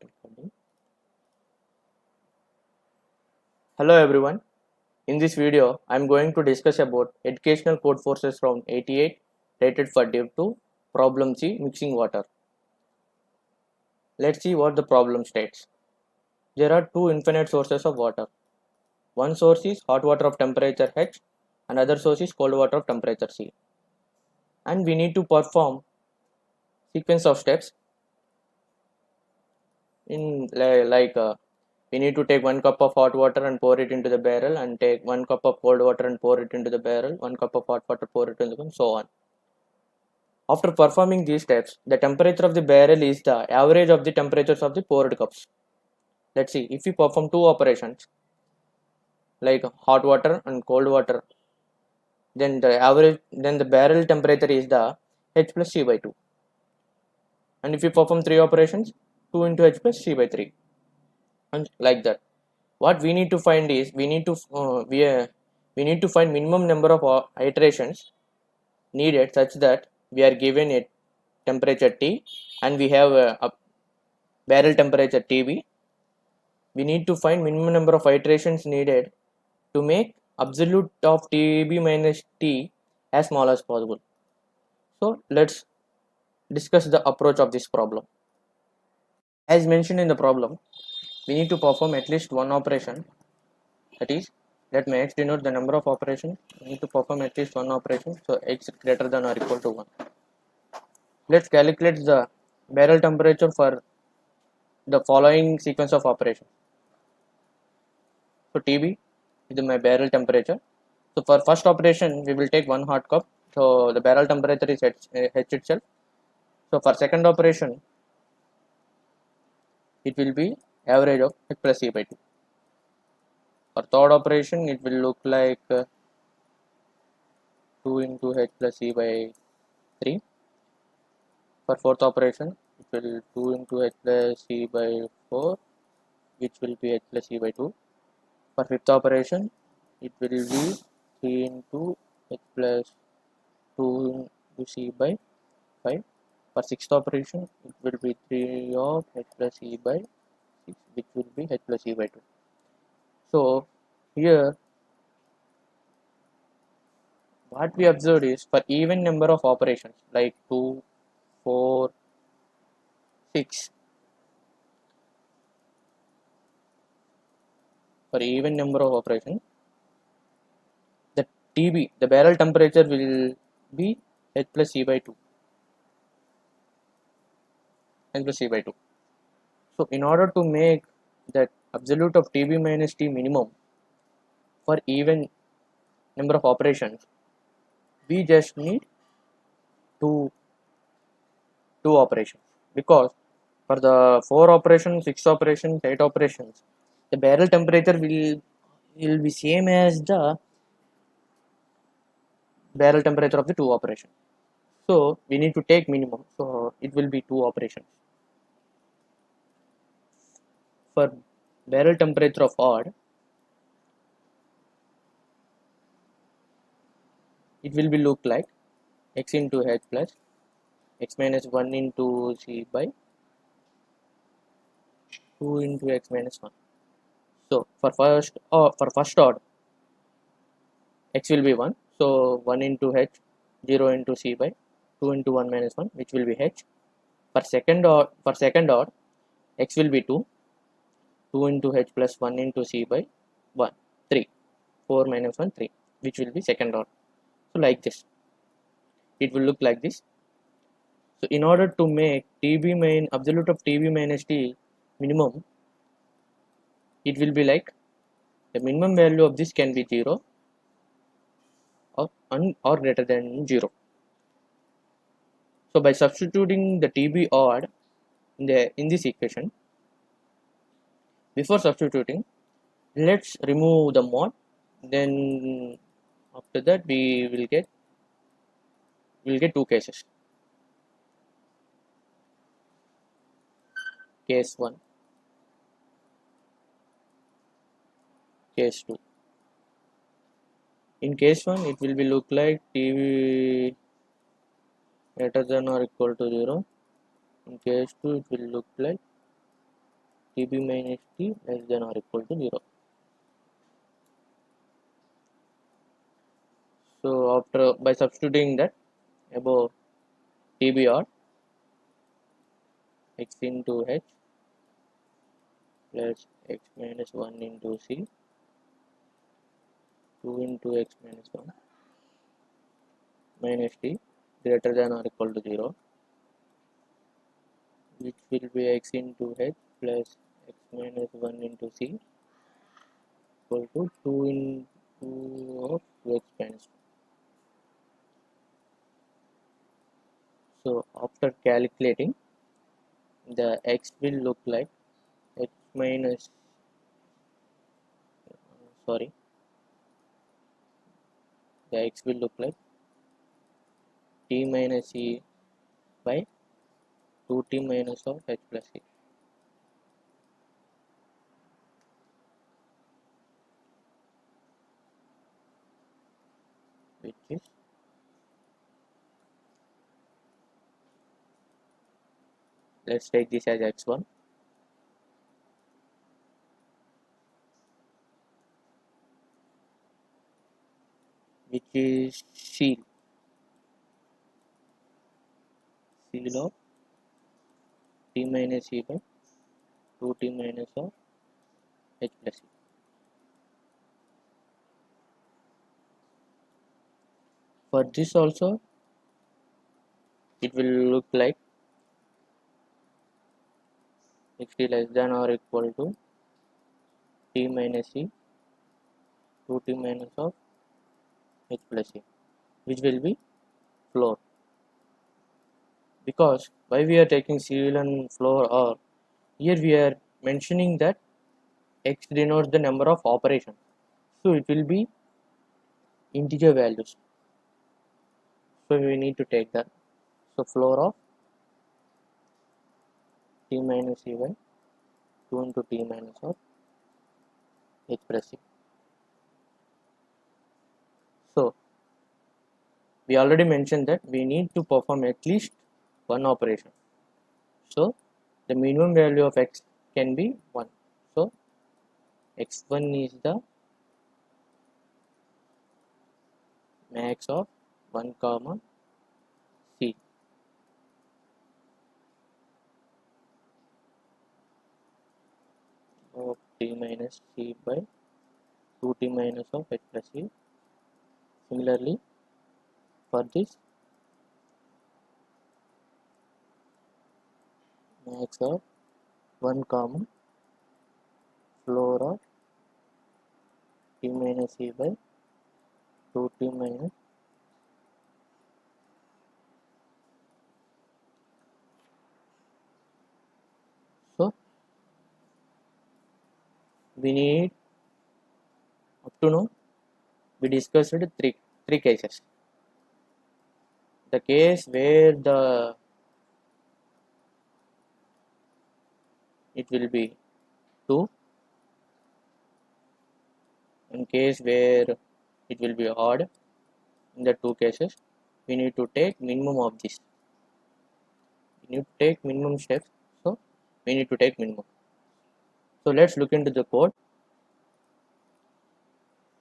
Recording. Hello everyone. In this video, I am going to discuss about educational code forces round 88 rated for Div 2, problem C, mixing water. Let's see what the problem states. There are two infinite sources of water. One source is hot water of temperature H, another source is cold water of temperature C. And we need to perform sequence of steps in we need to take 1 cup of hot water and pour it into the barrel, and take 1 cup of cold water and pour it into the barrel, 1 cup of hot water, pour it into the, and so on. After performing these steps, the temperature of the barrel is the average of the temperatures of the poured cups. Let's see, if we perform two operations like hot water and cold water, then the barrel temperature is the H plus C by 2. And if we perform three operations, 2 into H plus C by 3. And like that. What we need to find is we need to find minimum number of iterations needed such that we are given a temperature T and we have a barrel temperature TB. We need to find minimum number of iterations needed to make absolute of TB minus T as small as possible. So let's discuss the approach of this problem. As mentioned in the problem, we need to perform at least one operation, that is, let my x denote the number of operations. We need to perform at least one operation, so x greater than or equal to 1. Let's calculate the barrel temperature for the following sequence of operations. So TB is my barrel temperature. So for first operation, we will take one hot cup. So the barrel temperature is H itself. So for second operation, it will be average of H plus C by 2. For third operation, it will look like 2 into H plus C by 3. For fourth operation, it will 2 into H plus C by 4, which will be H plus C by 2. For fifth operation, it will be 3 into H plus 2 into C by 5. For sixth operation, it will be 3 of H plus C by 6, which will be H plus C by 2. So here what we observed is for even number of operations like 2, 4, 6, for even number of operations, the TB, the barrel temperature will be H plus C by 2. H plus C by 2. So in order to make that absolute of TB minus T minimum for even number of operations, we just need two operations, because for the 4 operations, 6 operations, 8 operations, the barrel temperature will be same as the barrel temperature of the 2 operations. So we need to take minimum, so it will be 2 operations. For barrel temperature of odd, it will be look like x into H plus x minus 1 into C by 2 into x minus 1. So for first odd, x will be 1, so 1 into H, 0 into C by 2 into 1 minus 1, which will be H. For second odd, x will be 2, 2 into H plus 1 into C by 1, 3, 4 minus 1, 3, which will be second odd. So like this, it will look like this. So in order to make absolute of TB minus T minimum, it will be like the minimum value of this can be 0 or greater than 0. So by substituting the TB odd in this equation, before substituting, let's remove the mod. Then after that we will get two cases. Case 1, case 2. In case 1, it will be look like TB greater than or equal to 0. In case 2, it will look like Tb minus T less than or equal to 0. So after by substituting that above Tb or x into h plus x minus 1 into c 2 into x minus 1 minus t greater than or equal to 0, which will be x into h plus x minus 1 into c equal to 2 into of 2x minus 1. So after calculating, the x will look like x minus sorry the x will look like t minus c by 2t minus of h plus c, which is let's take this as x1, which is seal of t minus c by 2t minus of h plus c. For this also it will look like xt less than or equal to t minus c 2t minus of h plus c, which will be floor. Because why we are taking seal and floor, or here we are mentioning that x denotes the number of operations, so it will be integer values, so we need to take that. So floor of t minus c by 2 into t minus of h plus c. So we already mentioned that we need to perform at least one operation, so the minimum value of x can be 1. So x1 is the max of 1 comma c of t minus c by 2t minus of h plus c. Similarly, for this max of 1 comma floor of t minus c by 2t minus so we need up to now we discussed three cases. The case where it will be 2, in case where it will be odd. In the two cases we need to take minimum of this, we need to take minimum steps, so we need to take minimum. So let's look into the code.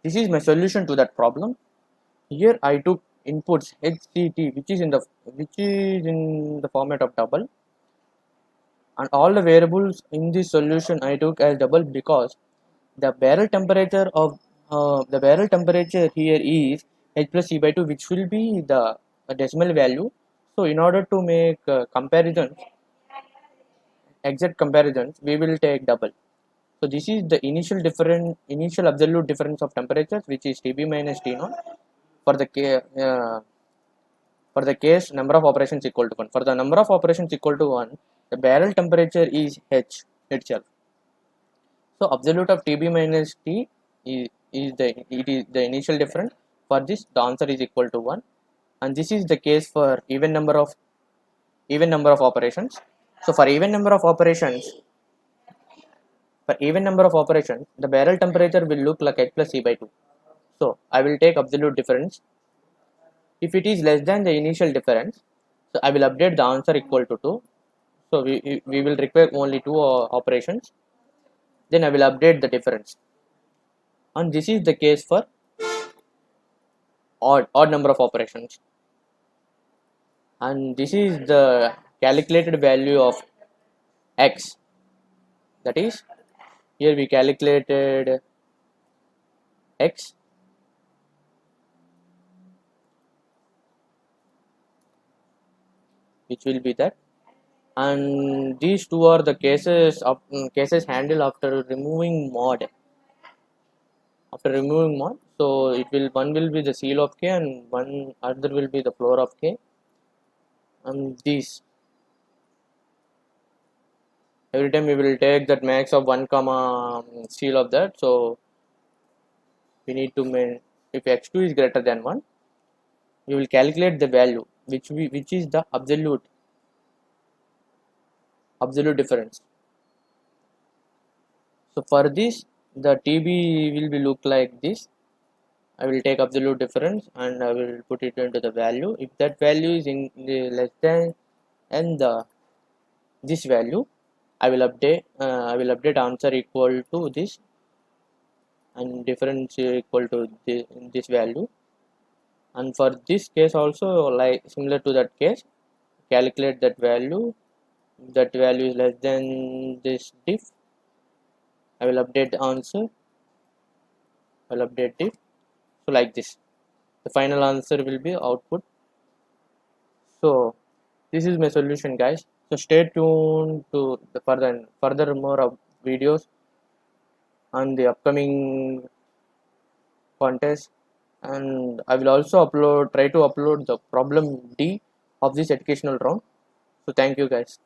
This is my solution to that problem. Here I took inputs hct, which is in the format of double, and all the variables in this solution I took as double because the barrel temperature here is h plus c by 2, which will be the decimal value. So in order to make exact comparisons, we will take double. So this is the initial absolute difference of temperatures, which is Tb minus T0 for the case number of operations equal to 1. For the number of operations equal to 1, the barrel temperature is H itself. So absolute of Tb minus T is the initial difference. For this, the answer is equal to 1, and this is the case for even number of operations. So for even number of operations, the barrel temperature will look like H plus C by 2. So I will take absolute difference. If it is less than the initial difference, so I will update the answer equal to 2. So we will require only two operations. Then I will update the difference. And this is the case for odd number of operations. And this is the calculated value of x. That is, here we calculated x, which will be that. And these two are the cases handled after removing mod. So it will one will be the seal of k and one other will be the floor of k. And these every time we will take that max of 1 comma seal of that. So we need to main, if x2 is greater than 1, we will calculate the value which is the absolute difference. So for this, the TB will be look like this. I will take absolute difference and I will put it into the value. If that value is in the less than and this value, I will update answer equal to this and difference equal to this value. And for this case also, like similar to that case, calculate that value. If that value is less than this diff, I will update the answer. I'll update diff. So like this, the final answer will be output. So this is my solution, guys. So stay tuned to the further more of videos on the upcoming contest, and I will also try to upload the problem D of this educational round. So thank you, guys.